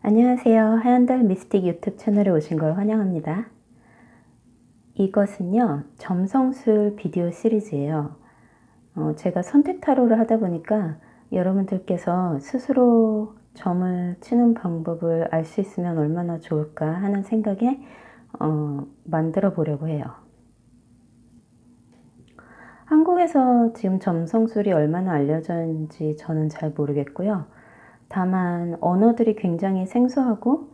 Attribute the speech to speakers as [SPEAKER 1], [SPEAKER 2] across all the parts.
[SPEAKER 1] 안녕하세요. 하얀달 미스틱 유튜브 채널에 오신 걸 환영합니다. 이것은요, 점성술 비디오 시리즈예요. 제가 선택 타로를 하다 보니까 여러분들께서 스스로 점을 치는 방법을 알 수 있으면 얼마나 좋을까 하는 생각에 만들어 보려고 해요. 한국에서 지금 점성술이 얼마나 알려져 있는지 저는 잘 모르겠고요. 다만 언어들이 굉장히 생소하고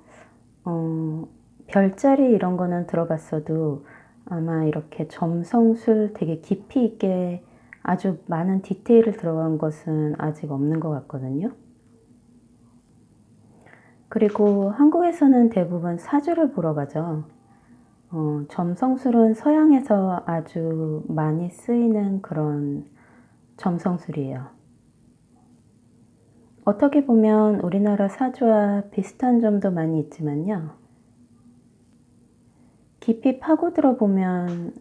[SPEAKER 1] 별자리 이런 거는 들어봤어도 아마 이렇게 점성술 되게 깊이 있게 아주 많은 디테일을 들어간 것은 아직 없는 것 같거든요. 그리고 한국에서는 대부분 사주를 보러 가죠. 점성술은 서양에서 아주 많이 쓰이는 그런 점성술이에요. 어떻게 보면 우리나라 사주와 비슷한 점도 많이 있지만요. 깊이 파고들어 보면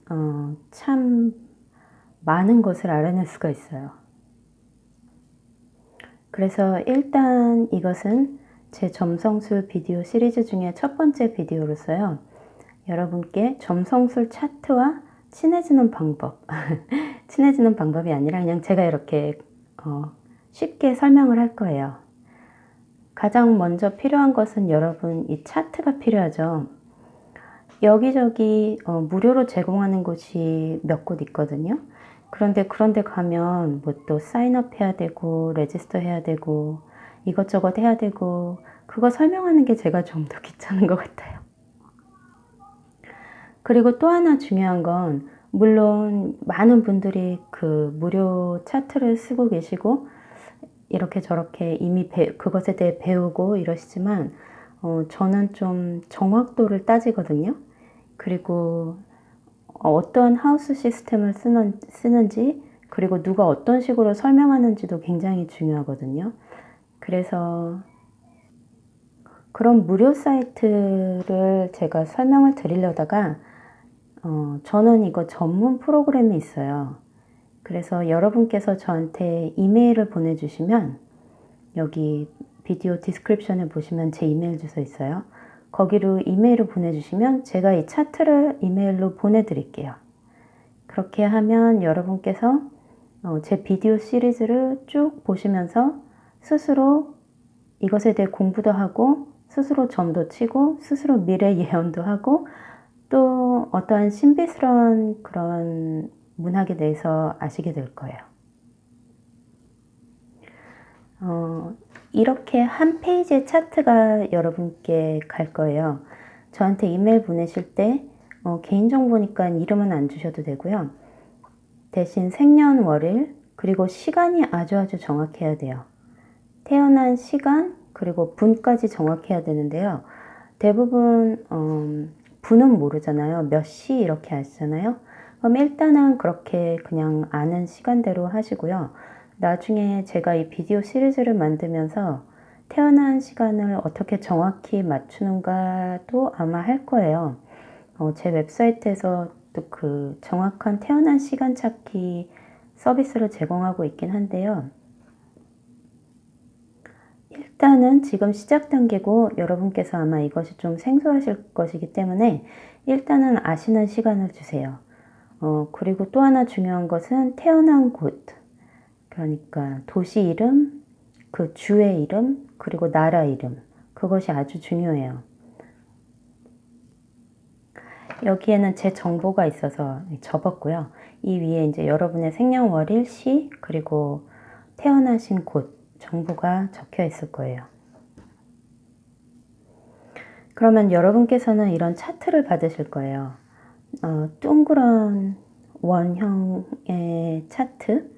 [SPEAKER 1] 참 많은 것을 알아낼 수가 있어요. 그래서 일단 이것은 제 점성술 비디오 시리즈 중에 첫 번째 비디오로서요. 여러분께 점성술 차트와 친해지는 방법 친해지는 방법이 아니라 그냥 제가 이렇게 쉽게 설명을 할 거예요. 가장 먼저 필요한 것은 여러분 이 차트가 필요하죠. 여기저기 무료로 제공하는 곳이 몇 곳 있거든요. 그런데 그런데 가면 뭐 또 사인업 해야 되고 레지스터 해야 되고 이것저것 해야 되고 그거 설명하는 게 제가 좀 더 귀찮은 것 같아요. 그리고 또 하나 중요한 건 물론 많은 분들이 그 무료 차트를 쓰고 계시고 이렇게 저렇게 이미 그것에 대해 배우고 이러시지만 저는 좀 정확도를 따지거든요. 그리고 어떠한 하우스 시스템을 쓰는지 그리고 누가 어떤 식으로 설명하는지도 굉장히 중요하거든요. 그래서 그런 무료 사이트를 제가 설명을 드리려다가 저는 이거 전문 프로그램이 있어요. 그래서 여러분께서 저한테 이메일을 보내주시면 여기 비디오 디스크립션에 보시면 제 이메일 주소 있어요. 거기로 이메일을 보내주시면 제가 이 차트를 이메일로 보내드릴게요. 그렇게 하면 여러분께서 제 비디오 시리즈를 쭉 보시면서 스스로 이것에 대해 공부도 하고 스스로 점도 치고 스스로 미래 예언도 하고 또 어떠한 신비스러운 그런 문학에 대해서 아시게 될 거예요. 이렇게 한 페이지의 차트가 여러분께 갈 거예요. 저한테 이메일 보내실 때 개인정보니까 이름은 안 주셔도 되고요. 대신 생년월일 그리고 시간이 아주 정확해야 돼요. 태어난 시간 그리고 분까지 정확해야 되는데요. 대부분 분은 모르잖아요. 몇 시 이렇게 아시잖아요. 그럼 일단은 그렇게 그냥 아는 시간대로 하시고요. 나중에 제가 이 비디오 시리즈를 만들면서 태어난 시간을 어떻게 정확히 맞추는가도 아마 할 거예요. 제 웹사이트에서 또 그 정확한 태어난 시간 찾기 서비스를 제공하고 있긴 한데요. 일단은 지금 시작 단계고 여러분께서 아마 이것이 좀 생소하실 것이기 때문에 일단은 아시는 시간을 주세요. 그리고 또 하나 중요한 것은 태어난 곳, 그러니까 도시 이름, 그 주의 이름, 그리고 나라 이름, 그것이 아주 중요해요. 여기에는 제 정보가 있어서 접었고요. 이 위에 이제 여러분의 생년월일, 시, 그리고 태어나신 곳 정보가 적혀 있을 거예요. 그러면 여러분께서는 이런 차트를 받으실 거예요. 둥그런 원형의 차트,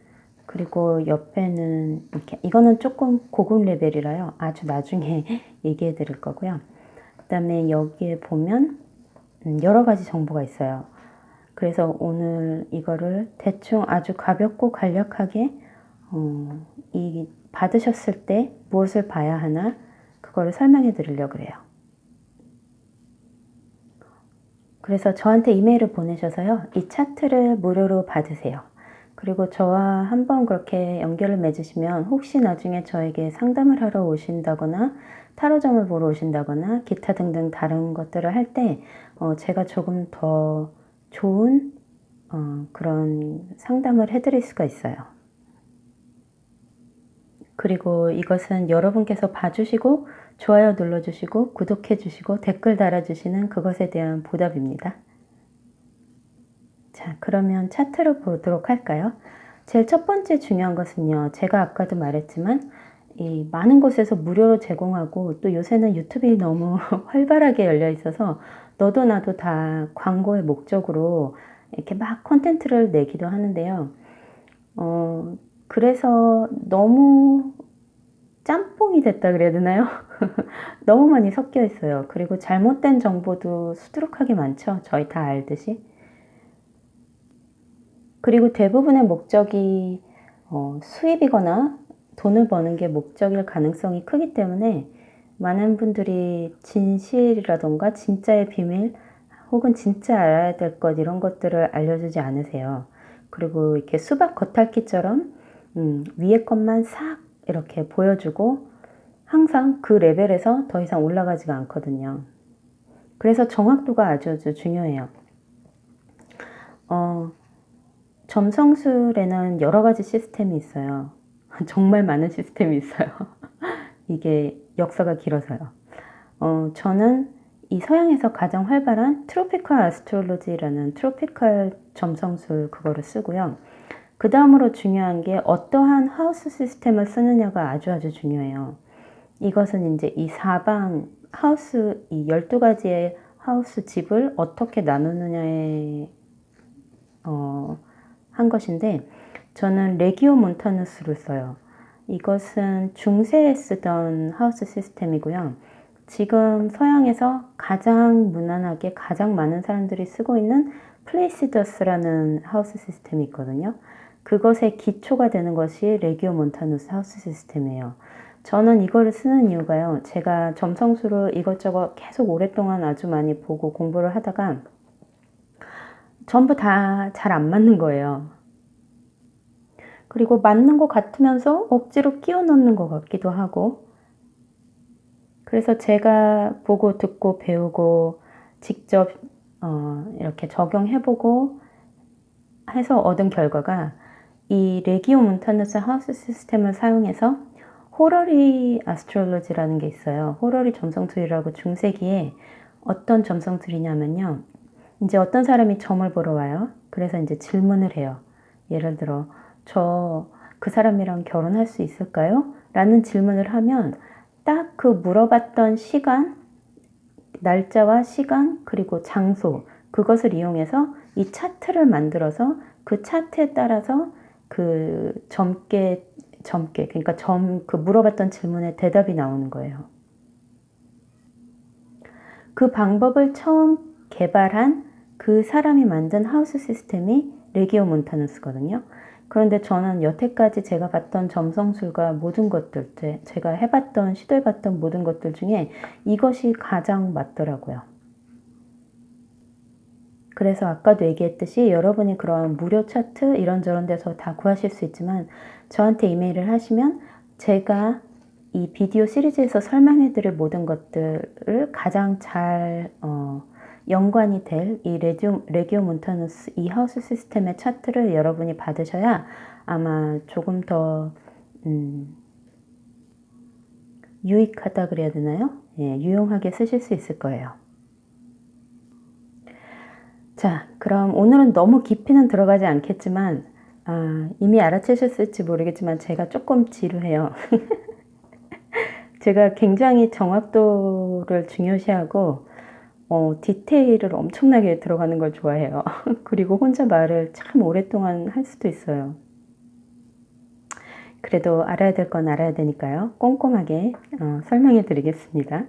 [SPEAKER 1] 그리고 옆에는 이렇게, 이거는 조금 고급 레벨이라요. 아주 나중에 얘기해 드릴 거고요. 그 다음에 여기에 보면 여러 가지 정보가 있어요. 그래서 오늘 이거를 대충 아주 가볍고 간략하게 이 받으셨을 때 무엇을 봐야 하나 그거를 설명해 드리려고 그래요. 그래서 저한테 이메일을 보내셔서요. 이 차트를 무료로 받으세요. 그리고 저와 한번 그렇게 연결을 맺으시면 혹시 나중에 저에게 상담을 하러 오신다거나 타로점을 보러 오신다거나 기타 등등 다른 것들을 할 때 제가 조금 더 좋은 그런 상담을 해드릴 수가 있어요. 그리고 이것은 여러분께서 봐주시고 좋아요 눌러주시고 구독해주시고 댓글 달아주시는 그것에 대한 보답입니다. 자, 그러면 차트를 보도록 할까요? 제일 첫 번째 중요한 것은요, 제가 아까도 말했지만 이 많은 곳에서 무료로 제공하고 또 요새는 유튜브에 너무 활발하게 열려 있어서 너도 나도 다 광고의 목적으로 이렇게 막 콘텐츠를 내기도 하는데요. 그래서 너무 짬뽕이 됐다 그래야 되나요? 너무 많이 섞여 있어요. 그리고 잘못된 정보도 수두룩하게 많죠. 저희 다 알듯이. 그리고 대부분의 목적이 수입이거나 돈을 버는 게 목적일 가능성이 크기 때문에 많은 분들이 진실이라던가 진짜의 비밀 혹은 진짜 알아야 될 것 이런 것들을 알려주지 않으세요. 그리고 이렇게 수박 겉핥기처럼 위에 것만 싹 이렇게 보여주고 항상 그 레벨에서 더 이상 올라가지가 않거든요. 그래서 정확도가 아주 중요해요. 점성술에는 여러 가지 시스템이 있어요. 정말 많은 시스템이 있어요. 이게 역사가 길어서요. 저는 이 서양에서 가장 활발한 트로피컬 아스트롤로지라는 트로피컬 점성술 그거를 쓰고요. 그 다음으로 중요한 게 어떠한 하우스 시스템을 쓰느냐가 아주 중요해요. 이것은 이제 이 사방 하우스, 이 12가지의 하우스 집을 어떻게 나누느냐에 한 것인데 저는 레기오 몬타누스를 써요. 이것은 중세에 쓰던 하우스 시스템이고요. 지금 서양에서 가장 무난하게 가장 많은 사람들이 쓰고 있는 플레이시더스라는 하우스 시스템이 있거든요. 그것의 기초가 되는 것이 레기오 몬타누스 하우스 시스템이에요. 저는 이거를 쓰는 이유가요. 제가 점성술을 이것저것 계속 오랫동안 아주 많이 보고 공부를 하다가 전부 다 잘 안 맞는 거예요. 그리고 맞는 것 같으면서 억지로 끼워 넣는 것 같기도 하고 그래서 제가 보고 듣고 배우고 직접 이렇게 적용해보고 해서 얻은 결과가 이 레기오 몬타누스 하우스 시스템을 사용해서 호러리 아스트롤로지라는 게 있어요. 호러리 점성술이라고 중세기에 어떤 점성술이냐면요. 이제 어떤 사람이 점을 보러 와요. 그래서 이제 질문을 해요. 예를 들어 저 그 사람이랑 결혼할 수 있을까요? 라는 질문을 하면 딱 그 물어봤던 시간, 날짜와 시간 그리고 장소 그것을 이용해서 이 차트를 만들어서 그 차트에 따라서 그 점괘 그러니까 그 물어봤던 질문에 대답이 나오는 거예요. 그 방법을 처음 개발한 그 사람이 만든 하우스 시스템이 레기오 몬타누스거든요. 그런데 저는 여태까지 제가 봤던 점성술과 모든 것들, 제가 해봤던, 시도해봤던 모든 것들 중에 이것이 가장 맞더라고요. 그래서 아까도 얘기했듯이 여러분이 그런 무료 차트 이런저런 데서 다 구하실 수 있지만 저한테 이메일을 하시면 제가 이 비디오 시리즈에서 설명해드릴 모든 것들을 가장 잘 연관이 될 이 레기오 몬타누스 이 하우스 시스템의 차트를 여러분이 받으셔야 아마 조금 더 유익하다 그래야 되나요? 예, 유용하게 쓰실 수 있을 거예요. 자, 그럼 오늘은 너무 깊이는 들어가지 않겠지만 이미 알아채셨을지 모르겠지만 제가 조금 지루해요. 제가 굉장히 정확도를 중요시하고 디테일을 엄청나게 들어가는 걸 좋아해요. 그리고 혼자 말을 참 오랫동안 할 수도 있어요. 그래도 알아야 될 건 알아야 되니까요. 꼼꼼하게 설명해 드리겠습니다.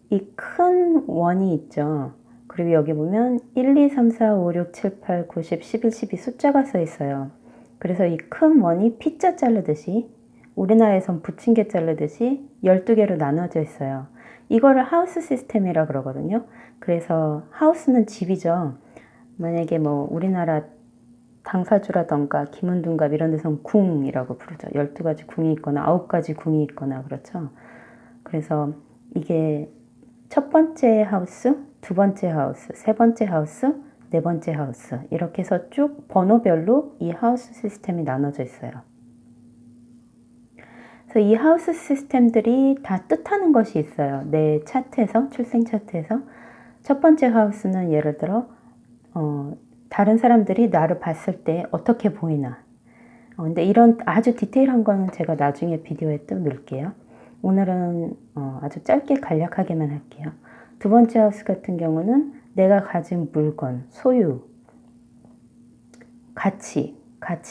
[SPEAKER 1] 이 큰 원이 있죠. 그리고 여기 보면 1, 2, 3, 4, 5, 6, 7, 8, 9, 10, 11, 12 숫자가 써 있어요. 그래서 이 큰 원이 P자 자르듯이 우리나라에선 부침개 자르듯이 12개로 나눠져 있어요. 이거를 하우스 시스템이라 그러거든요. 그래서 하우스는 집이죠. 만약에 뭐 우리나라 당사주라던가 김은둔갑 이런 데서는 궁이라고 부르죠. 12가지 궁이 있거나 9가지 궁이 있거나 그렇죠. 그래서 이게 첫 번째 하우스, 두 번째 하우스, 세 번째 하우스, 네 번째 하우스 이렇게 해서 쭉 번호별로 이 하우스 시스템이 나눠져 있어요. 그래서 이 하우스 시스템들이 다 뜻하는 것이 있어요. 내 차트에서, 출생 차트에서. 첫 번째 하우스는 예를 들어 다른 사람들이 나를 봤을 때 어떻게 보이나. 근데 이런 아주 디테일한 거는 제가 나중에 비디오에 또 넣을게요. 오늘은 아주 짧게 간략하게만 할게요. 두 번째 하우스 같은 경우는 내가 가진 물건, 소유, 가치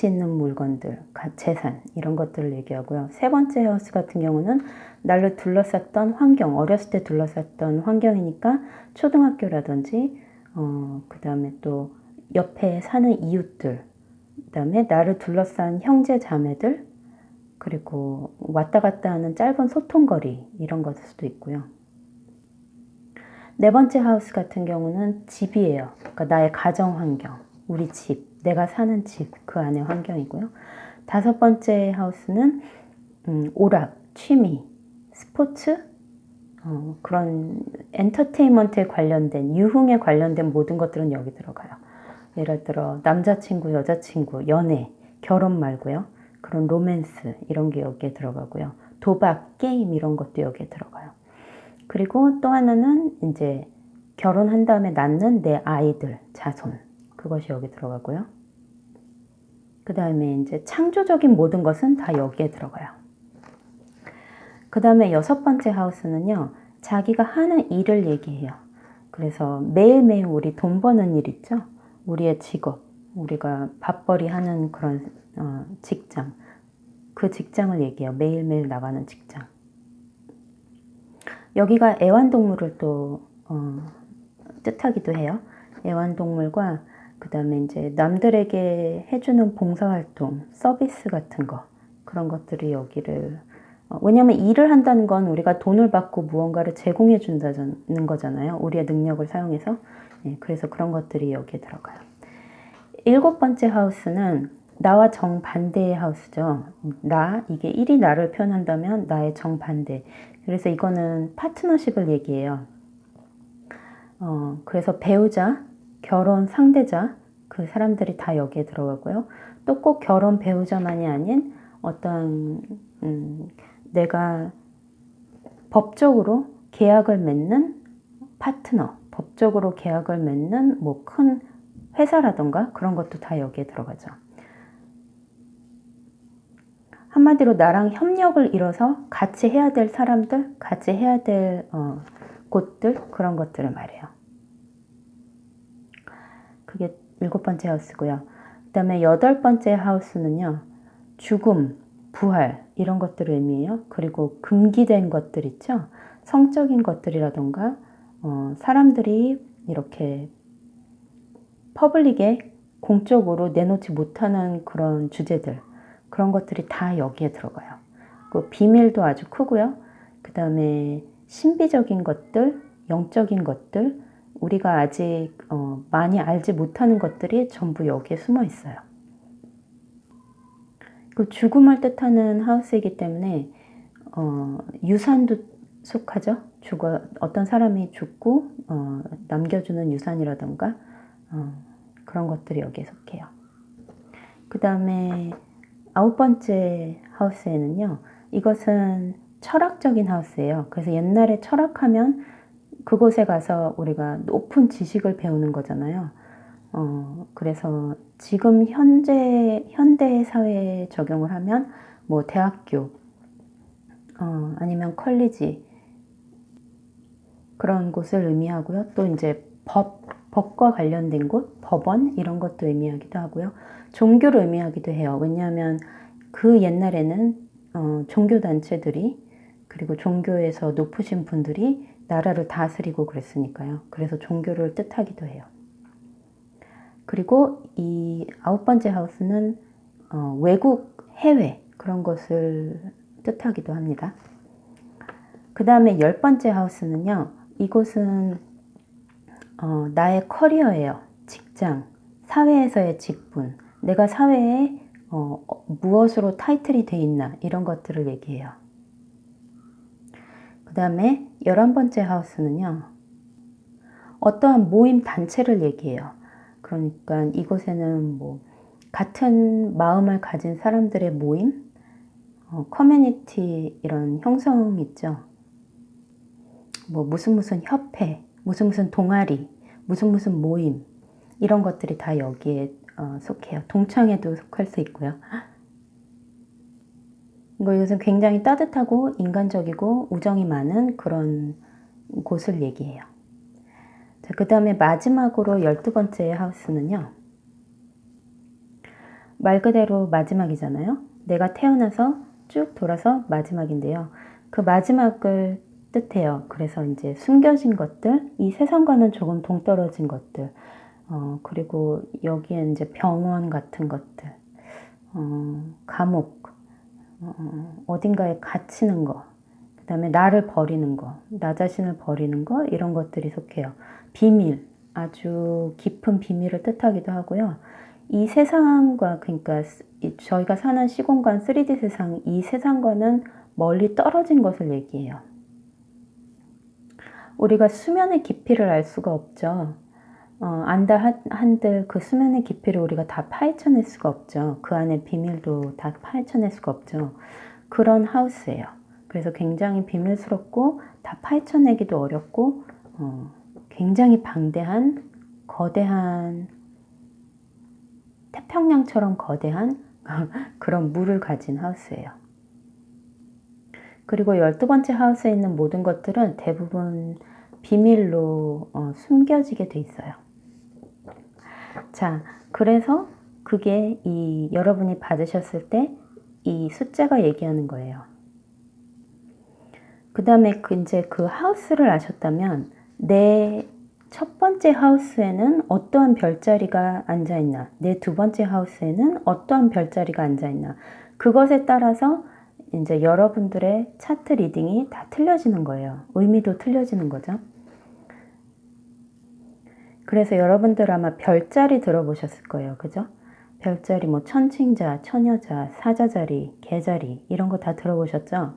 [SPEAKER 1] 있는 물건들, 재산 이런 것들을 얘기하고요. 세 번째 하우스 같은 경우는 나를 둘러쌌던 환경, 어렸을 때 둘러쌌던 환경이니까 초등학교라든지 그 다음에 또 옆에 사는 이웃들, 그 다음에 나를 둘러싼 형제 자매들, 그리고 왔다 갔다 하는 짧은 소통거리 이런 것일 수도 있고요. 네 번째 하우스 같은 경우는 집이에요. 그러니까 나의 가정 환경, 우리 집, 내가 사는 집, 그 안의 환경이고요. 다섯 번째 하우스는 오락, 취미, 스포츠, 그런 엔터테인먼트에 관련된, 유흥에 관련된 모든 것들은 여기 들어가요. 예를 들어 남자친구, 여자친구, 연애, 결혼 말고요. 그런 로맨스 이런 게 여기에 들어가고요. 도박, 게임 이런 것도 여기에 들어가요. 그리고 또 하나는 이제 결혼한 다음에 낳는 내 아이들, 자손 그것이 여기 들어가고요. 그 다음에 이제 창조적인 모든 것은 다 여기에 들어가요. 그 다음에 여섯 번째 하우스는요. 자기가 하는 일을 얘기해요. 그래서 매일매일 우리 돈 버는 일 있죠. 우리의 직업, 우리가 밥벌이 하는 그런 직장, 그 직장을 얘기해요. 매일매일 나가는 직장. 여기가 애완동물을 또 뜻하기도 해요. 애완동물과 그 다음에 이제 남들에게 해주는 봉사활동, 서비스 같은 거 그런 것들이 여기를 왜냐하면 일을 한다는 건 우리가 돈을 받고 무언가를 제공해 준다는 거잖아요. 우리의 능력을 사용해서. 그래서 그런 것들이 여기에 들어가요. 일곱 번째 하우스는 나와 정반대의 하우스죠. 이게 1이 나를 표현한다면 나의 정반대. 그래서 이거는 파트너십을 얘기해요. 그래서 배우자, 결혼 상대자, 그 사람들이 다 여기에 들어가고요. 또 꼭 결혼 배우자만이 아닌 어떤 내가 법적으로 계약을 맺는 파트너, 법적으로 계약을 맺는 뭐 큰 회사라던가 그런 것도 다 여기에 들어가죠. 한마디로 나랑 협력을 이뤄서 같이 해야 될 사람들, 같이 해야 될 곳들 그런 것들을 말해요. 그게 일곱 번째 하우스고요. 그 다음에 여덟 번째 하우스는요. 죽음, 부활 이런 것들을 의미해요. 그리고 금기된 것들 있죠. 성적인 것들이라던가 사람들이 이렇게 퍼블릭에 공적으로 내놓지 못하는 그런 주제들 그런 것들이 다 여기에 들어가요. 그 비밀도 아주 크고요. 그 다음에 신비적인 것들, 영적인 것들, 우리가 아직 많이 알지 못하는 것들이 전부 여기에 숨어 있어요. 그 죽음을 뜻하는 하우스이기 때문에 유산도 속하죠. 어떤 사람이 죽고 남겨주는 유산이라던가 그런 것들이 여기에 속해요. 그 다음에 아홉 번째 하우스에는요. 이것은 철학적인 하우스예요. 그래서 옛날에 철학하면 그곳에 가서 우리가 높은 지식을 배우는 거잖아요. 그래서 지금 현대 사회에 적용을 하면 뭐 대학교 아니면 컬리지 그런 곳을 의미하고요. 또 이제 법과 관련된 곳, 법원 이런 것도 의미하기도 하고요. 종교를 의미하기도 해요. 왜냐하면 그 옛날에는 종교단체들이 그리고 종교에서 높으신 분들이 나라를 다스리고 그랬으니까요. 그래서 종교를 뜻하기도 해요. 그리고 이 아홉 번째 하우스는 외국, 해외 그런 것을 뜻하기도 합니다. 그 다음에 열 번째 하우스는요. 이곳은 나의 커리어예요. 직장, 사회에서의 직분, 내가 사회에 무엇으로 타이틀이 돼 있나 이런 것들을 얘기해요. 그 다음에 11번째 하우스는요. 어떠한 모임 단체를 얘기해요. 그러니까 이곳에는 뭐 같은 마음을 가진 사람들의 모임, 커뮤니티 이런 형성 있죠. 뭐 무슨 협회, 무슨 동아리, 무슨 모임 이런 것들이 다 여기에 속해요. 동창회도 속할 수 있고요. 이것은 굉장히 따뜻하고 인간적이고 우정이 많은 그런 곳을 얘기해요. 자, 그 다음에 마지막으로 12번째 하우스는요. 말 그대로 마지막이잖아요. 내가 태어나서 쭉 돌아서 마지막인데요. 그 마지막을 뜻해요. 그래서 이제 숨겨진 것들, 이 세상과는 조금 동떨어진 것들, 그리고 여기에 이제 병원 같은 것들, 감옥, 어딘가에 갇히는 거, 그 다음에 나를 버리는 거, 나 자신을 버리는 거, 이런 것들이 속해요. 비밀, 아주 깊은 비밀을 뜻하기도 하고요. 이 세상과, 그러니까 저희가 사는 시공간 3D 세상, 이 세상과는 멀리 떨어진 것을 얘기해요. 우리가 수면의 깊이를 알 수가 없죠. 안다 한들 그 수면의 깊이를 우리가 다 파헤쳐낼 수가 없죠. 그 안에 비밀도 다 파헤쳐낼 수가 없죠. 그런 하우스예요. 그래서 굉장히 비밀스럽고 다 파헤쳐내기도 어렵고 굉장히 방대한 거대한 태평양처럼 거대한 그런 물을 가진 하우스예요. 그리고 12번째 하우스에 있는 모든 것들은 대부분 비밀로 숨겨지게 돼 있어요. 자, 그래서 그게 여러분이 받으셨을 때 이 숫자가 얘기하는 거예요. 그 다음에 이제 그 하우스를 아셨다면 내 첫 번째 하우스에는 어떠한 별자리가 앉아있나, 내 두 번째 하우스에는 어떠한 별자리가 앉아있나, 그것에 따라서 이제 여러분들의 차트 리딩이 다 틀려지는 거예요. 의미도 틀려지는 거죠. 그래서 여러분들 아마 별자리 들어보셨을 거예요. 그죠? 별자리 뭐 천칭자, 처녀자, 사자자리, 개자리 이런 거 다 들어보셨죠?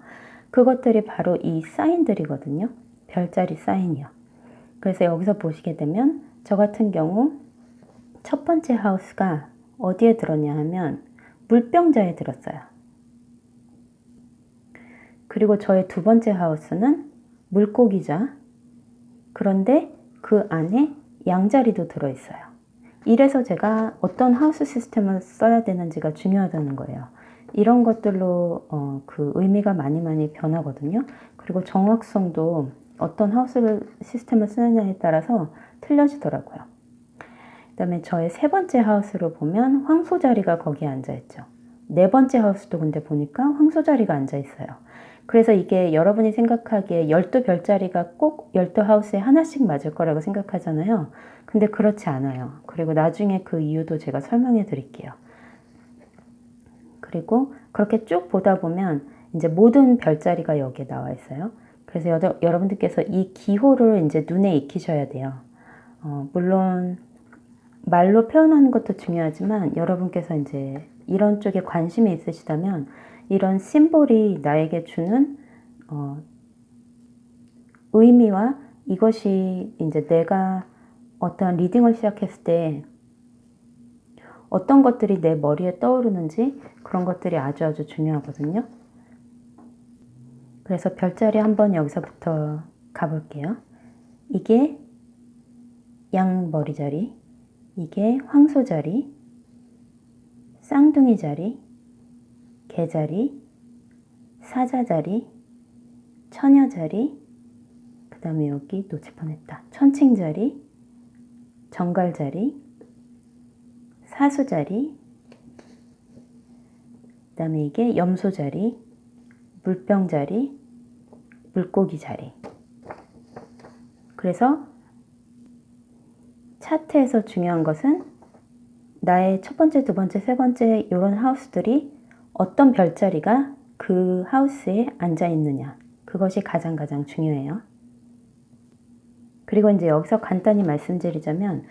[SPEAKER 1] 그것들이 바로 이 사인들이거든요. 별자리 사인이요. 그래서 여기서 보시게 되면 저 같은 경우 첫 번째 하우스가 어디에 들었냐 하면 물병자에 들었어요. 그리고 저의 두 번째 하우스는 물고기자. 그런데 그 안에 양자리도 들어있어요. 이래서 제가 어떤 하우스 시스템을 써야 되는지가 중요하다는 거예요. 이런 것들로 그 의미가 많이 변하거든요. 그리고 정확성도 어떤 하우스 시스템을 쓰느냐에 따라서 틀려지더라고요. 그 다음에 저의 세 번째 하우스로 보면 황소자리가 거기에 앉아있죠. 네 번째 하우스도 근데 보니까 황소자리가 앉아있어요. 그래서 이게 여러분이 생각하기에 12별자리가 꼭 12하우스에 하나씩 맞을 거라고 생각하잖아요. 근데 그렇지 않아요. 그리고 나중에 그 이유도 제가 설명해 드릴게요. 그리고 그렇게 쭉 보다 보면 이제 모든 별자리가 여기에 나와 있어요. 그래서 여러분들께서 이 기호를 이제 눈에 익히셔야 돼요. 물론 말로 표현하는 것도 중요하지만 여러분께서 이제 이런 쪽에 관심이 있으시다면 이런 심볼이 나에게 주는 의미와 이것이 이제 내가 어떠한 리딩을 시작했을 때 어떤 것들이 내 머리에 떠오르는지 그런 것들이 아주 중요하거든요. 그래서 별자리 한번 여기서부터 가볼게요. 이게 양머리자리, 이게 황소자리, 쌍둥이 자리, 개자리, 사자자리, 처녀자리, 그 다음에 여기 놓칠 뻔했다. 천칭자리, 정갈자리, 사수자리, 그 다음에 이게 염소자리, 물병자리, 물고기자리. 그래서 차트에서 중요한 것은 나의 첫 번째, 두 번째, 세 번째 이런 하우스들이 어떤 별자리가 그 하우스에 앉아 있느냐. 그것이 가장 중요해요. 그리고 이제 여기서 간단히 말씀드리자면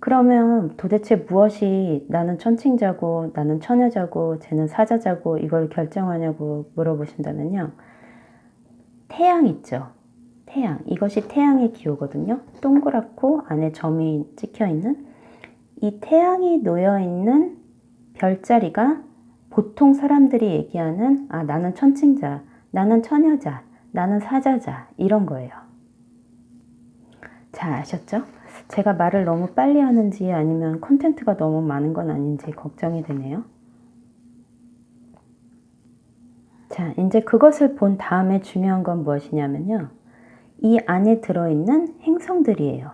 [SPEAKER 1] 그러면 도대체 무엇이 나는 천칭자고 나는 처녀자고 쟤는 사자자고 이걸 결정하냐고 물어보신다면요. 태양 있죠. 태양. 이것이 태양의 기호거든요. 동그랗고 안에 점이 찍혀있는 이 태양이 놓여있는 별자리가 보통 사람들이 얘기하는 나는 천칭자, 나는 처녀자, 나는 사자자 이런 거예요. 자, 아셨죠? 제가 말을 너무 빨리 하는지 아니면 콘텐츠가 너무 많은 건 아닌지 걱정이 되네요. 자, 이제 그것을 본 다음에 중요한 건 무엇이냐면요. 이 안에 들어있는 행성들이에요.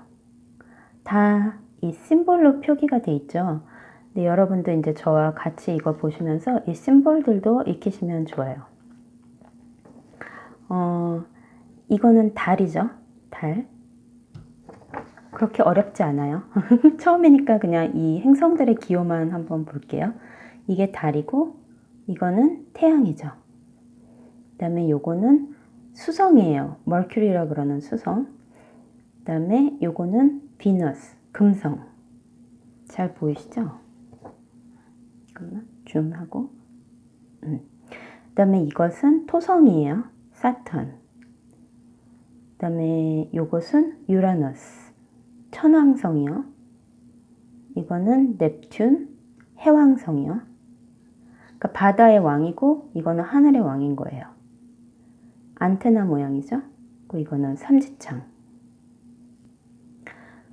[SPEAKER 1] 다 이 심볼로 표기가 돼 있죠. 근데 여러분도 이제 저와 같이 이거 보시면서 이 심볼들도 익히시면 좋아요. 이거는 달이죠. 달. 그렇게 어렵지 않아요. 처음이니까 그냥 이 행성들의 기호만 한번 볼게요. 이게 달이고 이거는 태양이죠. 그 다음에 요거는 수성이에요. 머큐리라 그러는 수성. 그 다음에 요거는 비너스, 금성. 잘 보이시죠? 잠깐만 줌하고. 그 다음에 이것은 토성이에요. 사턴. 그 다음에 요것은 유라너스, 천왕성이요. 이거는 넵튠, 해왕성이요. 그러니까 바다의 왕이고 이거는 하늘의 왕인 거예요. 안테나 모양이죠. 그리고 이거는 삼지창.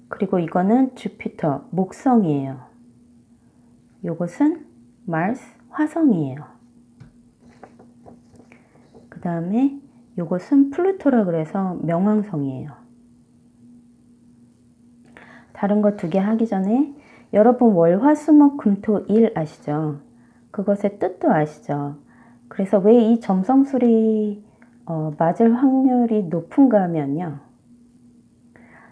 [SPEAKER 1] 그리고 이거는 주피터, 목성이에요. 요것은 마스, 화성이에요. 그 다음에 요것은 플루토라 그래서 명왕성이에요. 다른 거 2개 하기 전에 여러분 월화수목금토일 아시죠? 그것의 뜻도 아시죠? 그래서 왜 이 점성술이 맞을 확률이 높은가 하면요.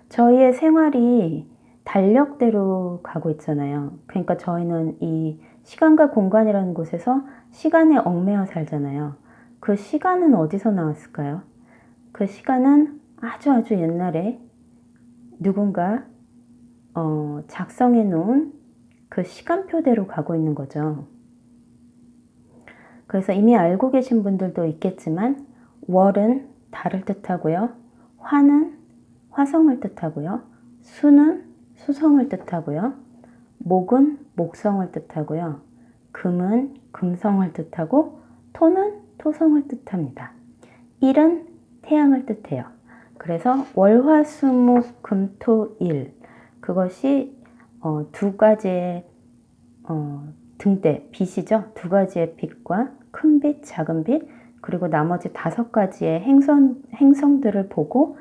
[SPEAKER 1] 저희의 생활이 달력대로 가고 있잖아요. 그러니까 저희는 이 시간과 공간이라는 곳에서 시간에 얽매여 살잖아요. 그 시간은 어디서 나왔을까요? 그 시간은 아주 옛날에 누군가 작성해 놓은 그 시간표대로 가고 있는 거죠. 그래서 이미 알고 계신 분들도 있겠지만 월은 달을 뜻하고요. 화는 화성을 뜻하고요. 수는 수성을 뜻하고요. 목은 목성을 뜻하고요. 금은 금성을 뜻하고 토는 토성을 뜻합니다. 일은 태양을 뜻해요. 그래서 월화수목금토일 그것이 2가지의 등대, 빛이죠. 2가지의 빛과 큰 빛, 작은 빛 그리고 나머지 5가지의 행성들을 보고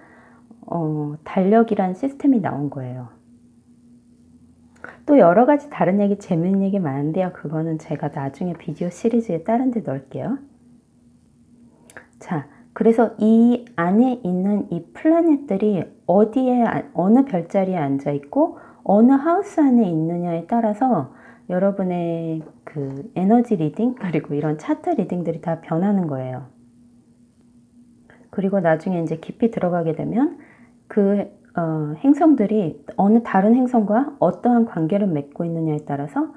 [SPEAKER 1] 달력이란 시스템이 나온 거예요. 또 여러 가지 다른 얘기, 재밌는 얘기 많은데요. 그거는 제가 나중에 비디오 시리즈에 다른 데 넣을게요. 자, 그래서 이 안에 있는 이 플래닛들이 어디에, 어느 별자리에 앉아 있고 어느 하우스 안에 있느냐에 따라서 여러분의 그 에너지 리딩 그리고 이런 차트 리딩들이 다 변하는 거예요. 그리고 나중에 이제 깊이 들어가게 되면 그 행성들이 어느 다른 행성과 어떠한 관계를 맺고 있느냐에 따라서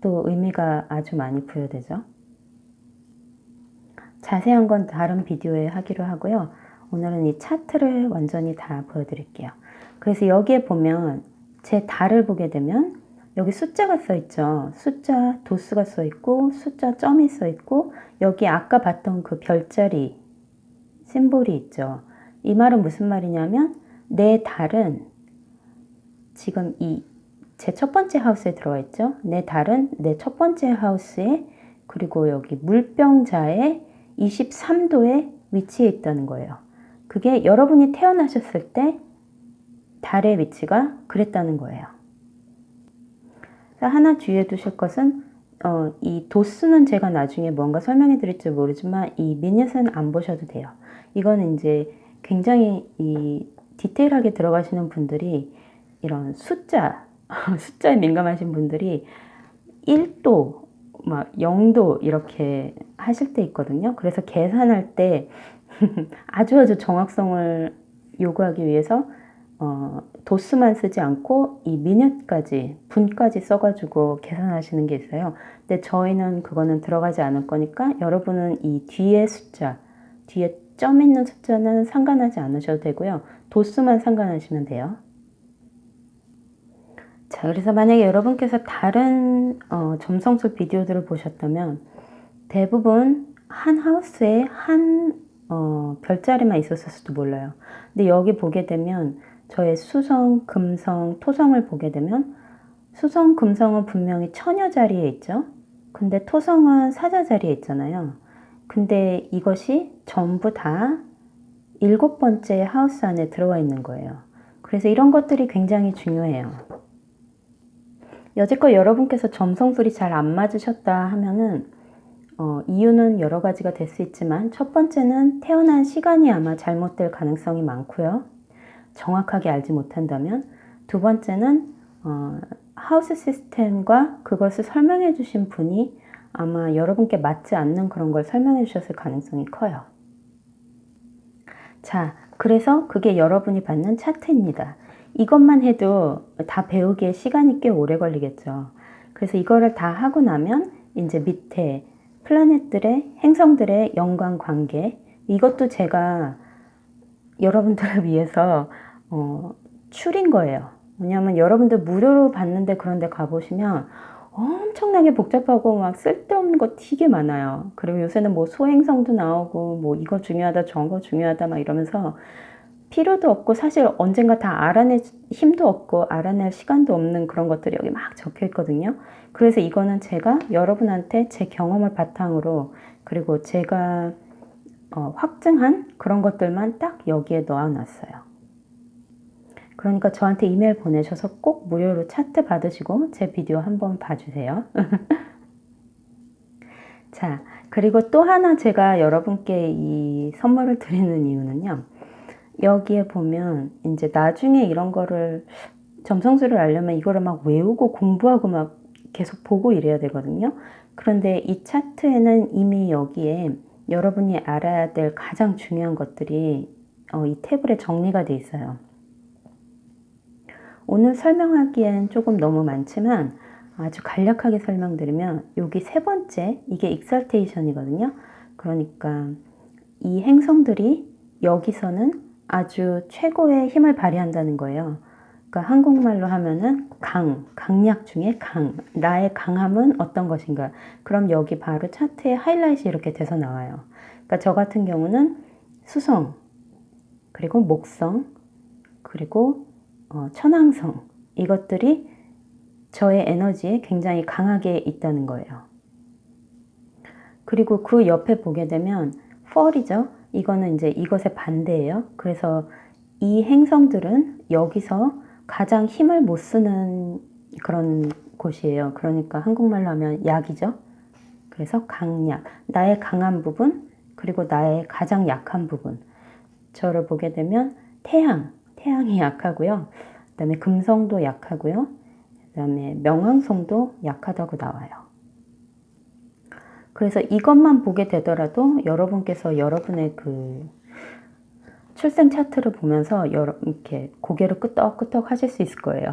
[SPEAKER 1] 또 의미가 아주 많이 부여되죠. 자세한 건 다른 비디오에 하기로 하고요. 오늘은 이 차트를 완전히 다 보여드릴게요. 그래서 여기에 보면 제 달을 보게 되면 여기 숫자가 써 있죠. 숫자 도수가 써 있고 숫자 점이 써 있고 여기 아까 봤던 그 별자리 심볼이 있죠. 이 말은 무슨 말이냐면 내 달은 지금 제 첫 번째 하우스에 들어와 있죠. 내 달은 내 첫 번째 하우스에 그리고 여기 물병자의 23도에 위치해 있다는 거예요. 그게 여러분이 태어나셨을 때 달의 위치가 그랬다는 거예요. 하나 주의해 두실 것은 이 도수는 제가 나중에 뭔가 설명해 드릴지 모르지만 이 미닛은 안 보셔도 돼요. 이거는 이제 굉장히 이 디테일하게 들어가시는 분들이 이런 숫자에 민감하신 분들이 1도, 막 0도 이렇게 하실 때 있거든요. 그래서 계산할 때 아주 정확성을 요구하기 위해서 도수만 쓰지 않고 이 미닛까지, 분까지 써가지고 계산하시는 게 있어요. 근데 저희는 그거는 들어가지 않을 거니까 여러분은 이 뒤에 숫자, 뒤에 점 있는 숫자는 상관하지 않으셔도 되고요. 도수만 상관하시면 돼요. 자, 그래서 만약에 여러분께서 다른 점성술 비디오들을 보셨다면 대부분 한 하우스에 한 별자리만 있었을 수도 몰라요. 근데 여기 보게 되면 저의 수성, 금성, 토성을 보게 되면 수성, 금성은 분명히 처녀 자리에 있죠. 근데 토성은 사자 자리에 있잖아요. 근데 이것이 전부 다 7번째 하우스 안에 들어와 있는 거예요. 그래서 이런 것들이 굉장히 중요해요. 여지껏 여러분께서 점성술이 잘 안 맞으셨다 하면은 이유는 여러 가지가 될 수 있지만 첫 번째는 태어난 시간이 아마 잘못될 가능성이 많고요. 정확하게 알지 못한다면 두 번째는 하우스 시스템과 그것을 설명해 주신 분이 아마 여러분께 맞지 않는 그런 걸 설명해 주셨을 가능성이 커요. 자, 그래서 그게 여러분이 받는 차트입니다. 이것만 해도 다 배우기에 시간이 꽤 오래 걸리겠죠. 그래서 이거를 다 하고 나면 이제 밑에 플라넷들의, 행성들의 연관관계, 이것도 제가 여러분들을 위해서 추린 거예요. 왜냐하면 여러분들 무료로 받는데 그런 데 가보시면 엄청나게 복잡하고 막 쓸데없는 거 되게 많아요. 그리고 요새는 뭐 소행성도 나오고 뭐 이거 중요하다 저거 중요하다 막 이러면서 필요도 없고 사실 언젠가 다 알아낼 힘도 없고 알아낼 시간도 없는 그런 것들이 여기 막 적혀 있거든요. 그래서 이거는 제가 여러분한테 제 경험을 바탕으로 그리고 제가 확증한 그런 것들만 딱 여기에 넣어놨어요. 그러니까 저한테 이메일 보내셔서 꼭 무료로 차트 받으시고 제 비디오 한번 봐주세요. 자, 그리고 또 하나 제가 여러분께 이 선물을 드리는 이유는요. 여기에 보면 이제 나중에 이런 거를 점성술을 알려면 이거를 막 외우고 공부하고 막 계속 보고 이래야 되거든요. 그런데 이 차트에는 이미 여기에 여러분이 알아야 될 가장 중요한 것들이 이 태블에 정리가 돼 있어요. 오늘 설명하기엔 조금 너무 많지만 아주 간략하게 설명드리면 여기 세 번째 이게 익설테이션이거든요. 그러니까 이 행성들이 여기서는 아주 최고의 힘을 발휘한다는 거예요. 그러니까 한국말로 하면은 강약 중에 나의 강함은 어떤 것인가. 그럼 여기 바로 차트에 하이라이트가 이렇게 돼서 나와요. 그러니까 저 같은 경우는 수성, 그리고 목성, 그리고 천왕성, 이것들이 저의 에너지에 굉장히 강하게 있다는 거예요. 그리고 그 옆에 보게 되면 펄이죠. 이거는 이제 이것의 반대예요. 그래서 이 행성들은 여기서 가장 힘을 못 쓰는 그런 곳이에요. 그러니까 한국말로 하면 약이죠. 그래서 강약, 나의 강한 부분, 그리고 나의 가장 약한 부분. 저를 보게 되면 태양이 약하고요. 그 다음에 금성도 약하고요. 그 다음에 명왕성도 약하다고 나와요. 그래서 이것만 보게 되더라도 여러분께서 여러분의 그 출생 차트를 보면서 이렇게 고개를 끄덕끄덕 하실 수 있을 거예요.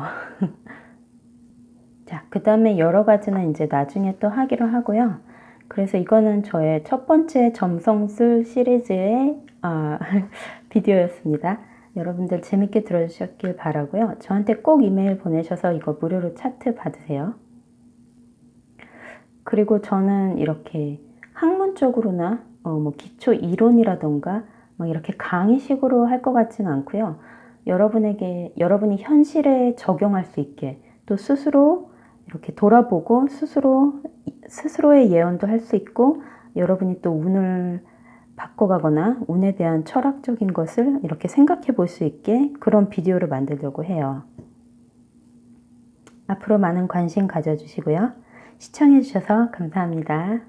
[SPEAKER 1] 자, 그 다음에 여러 가지는 이제 나중에 또 하기로 하고요. 그래서 이거는 저의 첫 번째 점성술 시리즈의 비디오였습니다. 여러분들 재밌게 들어주셨길 바라고요. 저한테 꼭 이메일 보내셔서 이거 무료로 차트 받으세요. 그리고 저는 이렇게 학문적으로나 뭐 기초 이론이라던가 막 이렇게 강의식으로 할 것 같지는 않고요. 여러분이 현실에 적용할 수 있게 또 스스로 이렇게 돌아보고 스스로의 예언도 할 수 있고 여러분이 또 운을 바꿔가거나 운에 대한 철학적인 것을 이렇게 생각해 볼 수 있게 그런 비디오를 만들려고 해요. 앞으로 많은 관심 가져주시고요. 시청해 주셔서 감사합니다.